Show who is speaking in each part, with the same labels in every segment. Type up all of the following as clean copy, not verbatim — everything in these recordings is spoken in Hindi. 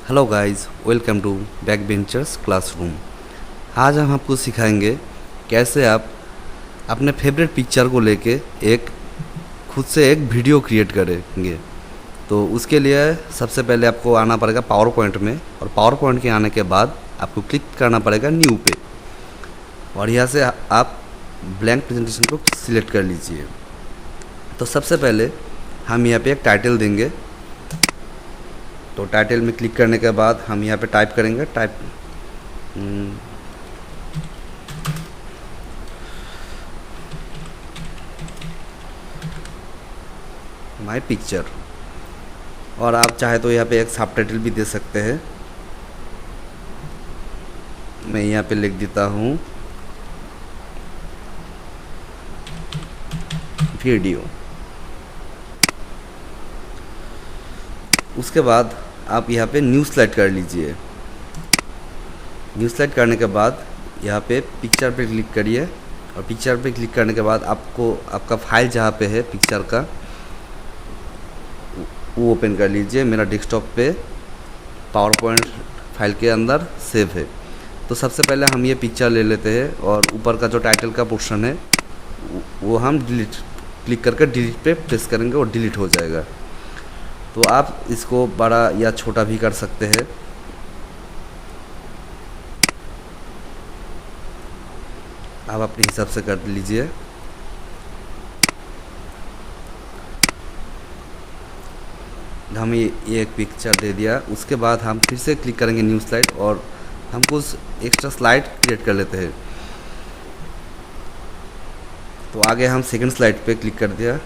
Speaker 1: Hello guys, welcome to back benchers classroom. आज हम आपको सिखाएंगे कैसे आप अपने फेवरेट पिक्चर को लेके एक खुद से एक वीडियो क्रिएट करेंगे। तो उसके लिए सबसे पहले आपको आना पड़ेगा पावर पॉइंट में, और पावर पॉइंट के आने के बाद आपको क्लिक करना पड़ेगा न्यू पे, और यहाँ से आप ब्लैंक प्रेजेंटेशन को सिलेक्ट कर लीजिए। तो सबसे पहले हम यहाँ पे एक टाइटल देंगे। तो टाइटल में क्लिक करने के बाद हम यहाँ पे टाइप करेंगे माय पिक्चर, और आप चाहे तो यहाँ पे एक सब टाइटल भी दे सकते हैं। मैं यहाँ पे लिख देता हूँ वीडियो। उसके बाद आप यहाँ पे न्यू स्लाइड कर लीजिए। न्यू स्लाइड करने के बाद यहाँ पे पिक्चर पे क्लिक करिए, और पिक्चर पे क्लिक करने के बाद आपको आपका फाइल जहाँ पे है पिक्चर का वो ओपन कर लीजिए। मेरा डेस्कटॉप पे पावर पॉइंट फाइल के अंदर सेव है। तो सबसे पहले हम ये पिक्चर ले लेते हैं, और ऊपर का जो टाइटल का पोर्शन है वो हम डिलीट क्लिक करके डिलीट पे प्रेस करेंगे और डिलीट हो जाएगा। तो आप इसको बड़ा या छोटा भी कर सकते हैं। आप अपने हिसाब से कर लीजिए। हम ये एक पिक्चर दे दिया। उसके बाद हम फिर से क्लिक करेंगे न्यू स्लाइड, और हम कुछ एक्स्ट्रा स्लाइड क्रिएट कर लेते हैं। तो आगे हम सेकंड स्लाइड पे क्लिक कर दिया।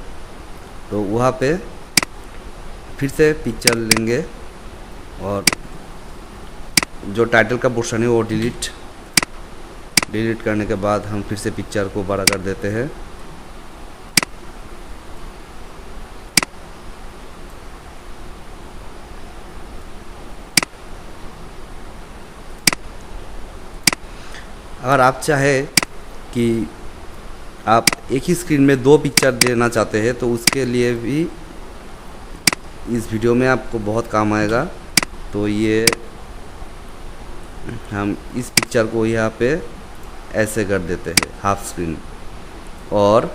Speaker 1: तो वहाँ पे फिर से पिक्चर लेंगे, और जो टाइटल का पोर्शन है वो डिलीट करने के बाद हम फिर से पिक्चर को बड़ा कर देते हैं। अगर आप चाहे कि आप एक ही स्क्रीन में दो पिक्चर देना चाहते हैं तो उसके लिए भी इस वीडियो में आपको बहुत काम आएगा। तो ये हम इस पिक्चर को यहाँ पे ऐसे कर देते हैं हाफ स्क्रीन, और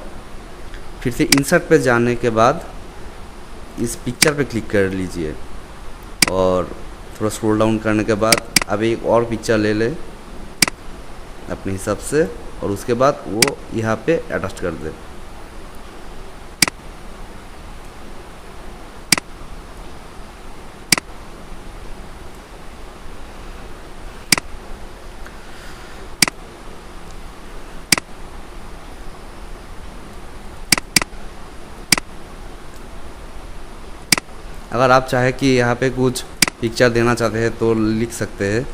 Speaker 1: फिर से इंसर्ट पे जाने के बाद इस पिक्चर पे क्लिक कर लीजिए, और थोड़ा स्क्रॉल डाउन करने के बाद अब एक और पिक्चर ले ले अपने हिसाब से, और उसके बाद वो यहाँ पे अटैच कर दे। अगर आप चाहे कि यहाँ पे कुछ पिक्चर देना चाहते हैं तो लिख सकते हैं।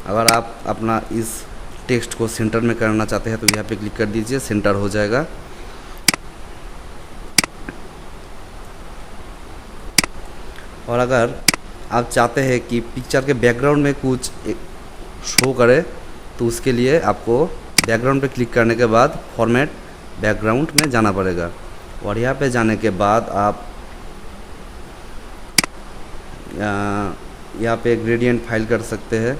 Speaker 1: अगर आप अपना इस टेक्स्ट को सेंटर में करना चाहते हैं तो यहाँ पे क्लिक कर दीजिए, सेंटर हो जाएगा। और अगर आप चाहते हैं कि पिक्चर के बैकग्राउंड में कुछ शो करे तो उसके लिए आपको बैकग्राउंड पे क्लिक करने के बाद फॉर्मेट बैकग्राउंड में जाना पड़ेगा, और यहाँ पे जाने के बाद आप यहाँ पे ग्रेडियंट फाइल कर सकते हैं।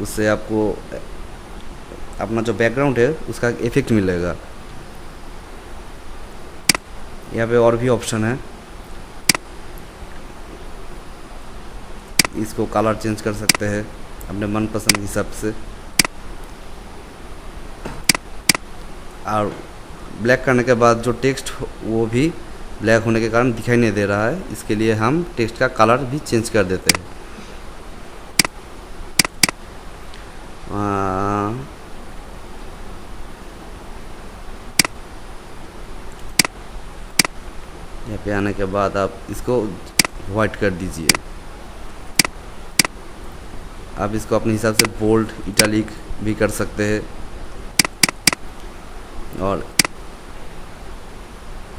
Speaker 1: उससे आपको अपना जो बैकग्राउंड है उसका इफेक्ट मिलेगा। यहाँ पे और भी ऑप्शन है, इसको कलर चेंज कर सकते हैं अपने मनपसंद हिसाब से। और ब्लैक करने के बाद जो टेक्स्ट वो भी ब्लैक होने के कारण दिखाई नहीं दे रहा है, इसके लिए हम टेक्स्ट का कलर भी चेंज कर देते हैं। यहाँ पे आने के बाद आप इसको वाइट कर दीजिए। आप इसको अपने हिसाब से बोल्ड इटैलिक भी कर सकते हैं, और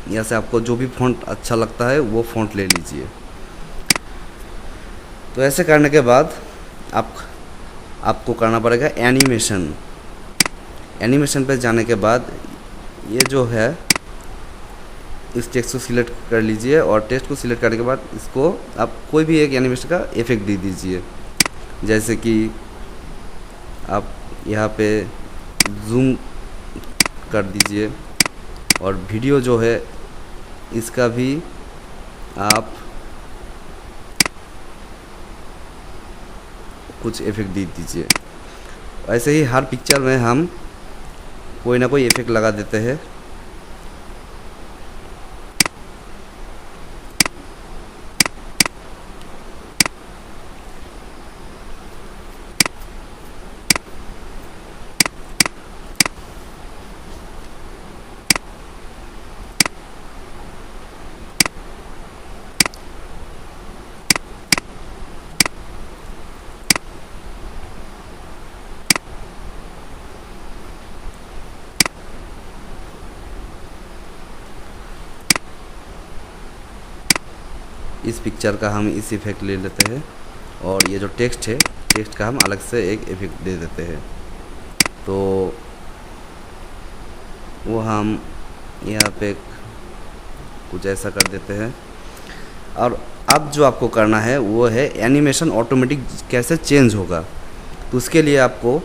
Speaker 1: यहाँ से आपको जो भी फ़ॉन्ट अच्छा लगता है वो फ़ॉन्ट ले लीजिए। तो ऐसे करने के बाद आप आपको करना पड़ेगा एनिमेशन। एनिमेशन पे जाने के बाद ये जो है इस टेक्स्ट को सिलेक्ट कर लीजिए और टेक्स्ट को सिलेक्ट करने के बाद इसको आप कोई भी एक एनिमेशन का इफेक्ट दे दीजिए। जैसे कि आप यहाँ पे जूम कर दीजिए और वीडियो जो है इसका भी आप कुछ इफेक्ट दे दीजिए। ऐसे ही हर पिक्चर में हम कोई ना कोई इफेक्ट लगा देते हैं। इस पिक्चर का हम इस इफेक्ट ले लेते हैं और ये जो टेक्स्ट है टेक्स्ट का हम अलग से एक इफेक्ट दे देते हैं। तो वो हम यहाँ पे कुछ ऐसा कर देते हैं। और अब जो आपको करना है वो है एनिमेशन ऑटोमेटिक कैसे चेंज होगा। तो उसके लिए आपको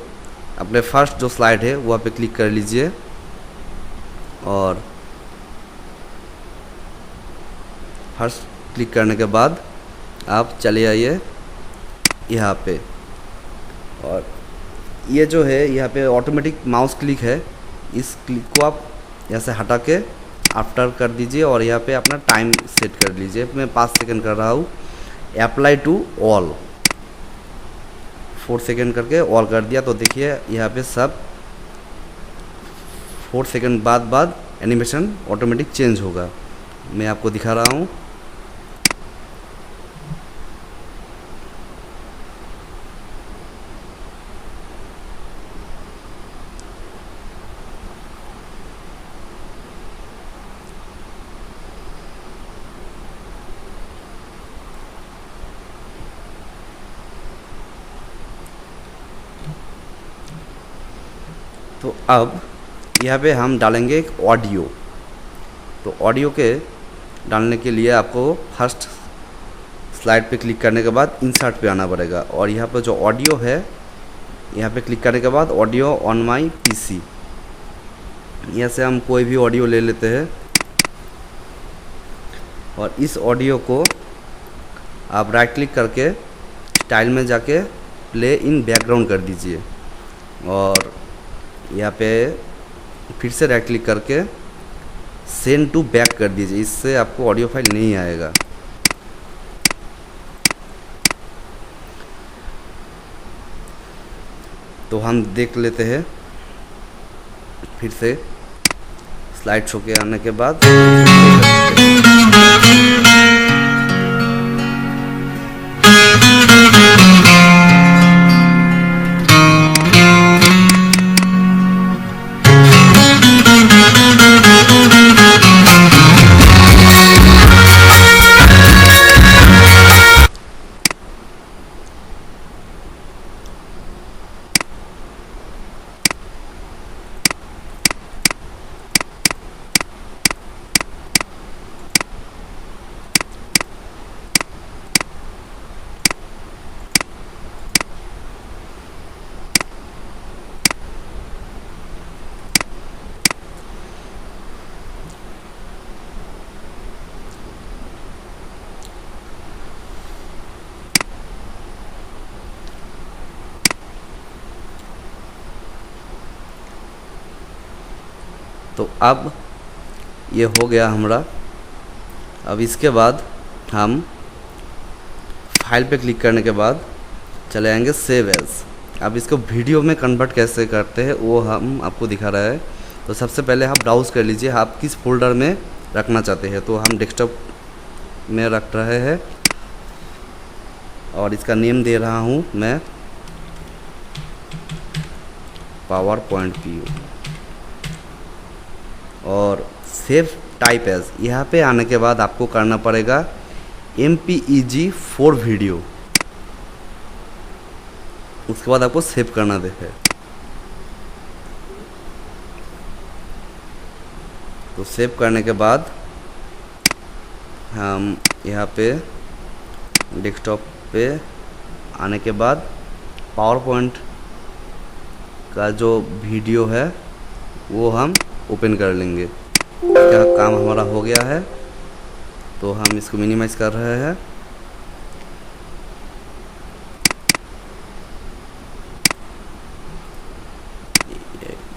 Speaker 1: अपने फर्स्ट जो स्लाइड है वहाँ पे क्लिक कर लीजिए और फर्स्ट क्लिक करने के बाद आप चले आइए यहाँ पे और ये जो है यहाँ पे ऑटोमेटिक माउस क्लिक है, इस क्लिक को आप यहाँ से हटा के आफ्टर कर दीजिए और यहाँ पे अपना टाइम सेट कर लीजिए। मैं 5 सेकंड कर रहा हूँ। अप्लाई टू ऑल 4 सेकंड करके ऑल कर दिया। तो देखिए यहाँ पे सब 4 सेकंड बाद एनिमेशन ऑटोमेटिक चेंज होगा। मैं आपको दिखा रहा हूँ। तो अब यहाँ पे हम डालेंगे एक ऑडियो। तो ऑडियो के डालने के लिए आपको फर्स्ट स्लाइड पे क्लिक करने के बाद इंसर्ट पे आना पड़ेगा और यहाँ पे जो ऑडियो है यहाँ पे क्लिक करने के बाद ऑडियो ऑन माई पीसी, यहाँ से हम कोई भी ऑडियो ले लेते हैं और इस ऑडियो को आप राइट क्लिक करके स्टाइल में जाके प्ले इन बैकग्राउंड कर दीजिए और यहाँ पे फिर से राइट क्लिक करके सेंड टू बैक कर दीजिए। इससे आपको ऑडियो फाइल नहीं आएगा। तो हम देख लेते हैं फिर से स्लाइड शो के आने के बाद। तो अब ये हो गया हमारा। अब इसके बाद हम फाइल पे क्लिक करने के बाद चले आएंगे सेव एज। अब इसको वीडियो में कन्वर्ट कैसे करते हैं वो हम आपको दिखा रहा है। तो सबसे पहले आप ब्राउज़ कर लीजिए आप किस फोल्डर में रखना चाहते हैं। तो हम डेस्कटॉप में रख रहे हैं और इसका नेम दे रहा हूँ मैं पावर पॉइंट PO और सेव टाइप एज। यहाँ पे आने के बाद आपको करना पड़ेगा MPEG 4 वीडियो। उसके बाद आपको सेव करना है। तो सेव करने के बाद हम यहाँ पे डेस्कटॉप पे आने के बाद पावर पॉइंट का जो वीडियो है वो हम ओपन कर लेंगे। क्या काम हमारा हो गया है, तो हम इसको मिनिमाइज कर रहे हैं।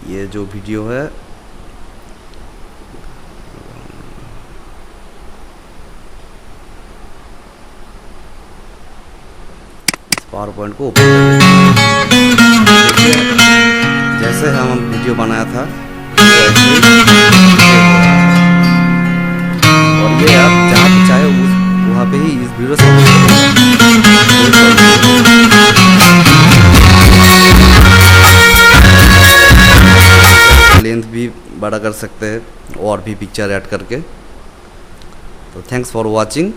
Speaker 1: ये जो वीडियो है इस पावर पॉइंट को ओपन देखिए, जैसे हम वीडियो बनाया था वैसे और ये आप जहाँ पे चाहे वहाँ पे ही इस वीडियो से लेंथ भी बड़ा कर सकते हैं और भी पिक्चर ऐड करके। तो थैंक्स फॉर वॉचिंग।